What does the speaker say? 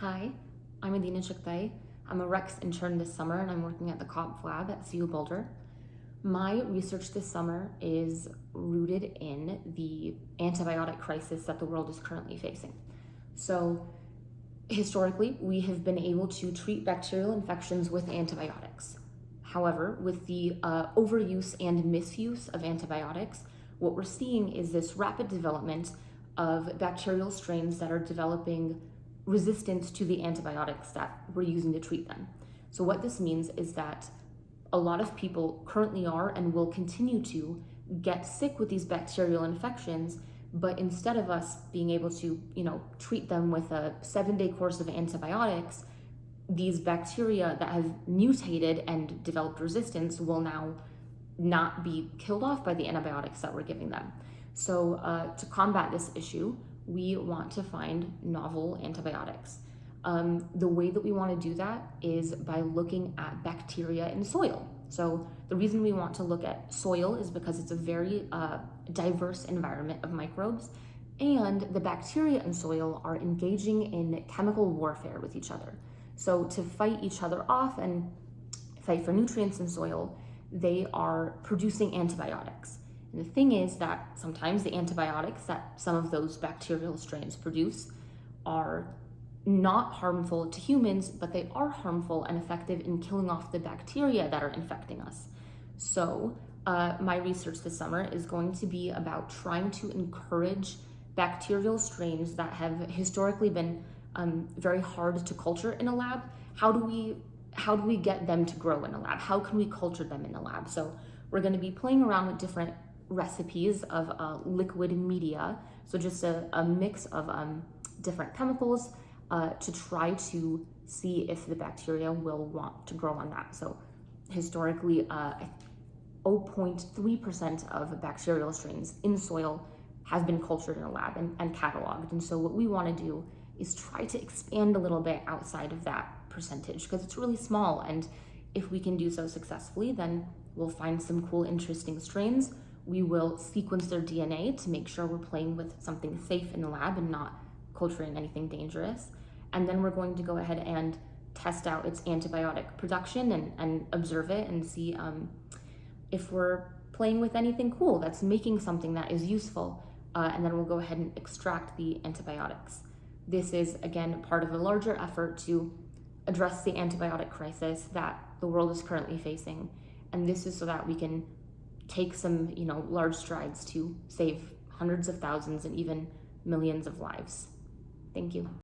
Hi, I'm Adeena Chughtai. I'm a RECCS intern this summer and I'm working at the COP lab at CU Boulder. My research this summer is rooted in the antibiotic crisis that the world is currently facing. So historically, we have been able to treat bacterial infections with antibiotics. However, with the overuse and misuse of antibiotics, what we're seeing is this rapid development of bacterial strains that are developing resistance to the antibiotics that we're using to treat them. So what this means is that a lot of people currently are and will continue to get sick with these bacterial infections, but instead of us being able to, treat them with a 7-day course of antibiotics, these bacteria that have mutated and developed resistance will now not be killed off by the antibiotics that we're giving them. So to combat this issue, we want to find novel antibiotics. The way that we want to do that is by looking at bacteria in soil. So the reason we want to look at soil is because it's a very diverse environment of microbes, and the bacteria in soil are engaging in chemical warfare with each other. So to fight each other off and fight for nutrients in soil, they are producing antibiotics. And the thing is that sometimes the antibiotics that some of those bacterial strains produce are not harmful to humans, but they are harmful and effective in killing off the bacteria that are infecting us. So my research this summer is going to be about trying to encourage bacterial strains that have historically been very hard to culture in a lab. How do we get them to grow in a lab? How can we culture them in a lab? So we're going to be playing around with different recipes of liquid media, so just a mix of different chemicals to try to see if the bacteria will want to grow on that. So historically, 0.3% of bacterial strains in soil have been cultured in a lab and cataloged. And so what we want to do is try to expand a little bit outside of that percentage, because it's really small. And if we can do so successfully, then we'll find some cool, interesting strains. We will sequence their DNA to make sure we're playing with something safe in the lab and not culturing anything dangerous. And then we're going to go ahead and test out its antibiotic production and observe it and see if we're playing with anything cool that's making something that is useful. And then we'll go ahead and extract the antibiotics. This is, again, part of a larger effort to address the antibiotic crisis that the world is currently facing. And this is so that we can take some, large strides to save hundreds of thousands and even millions of lives. Thank you.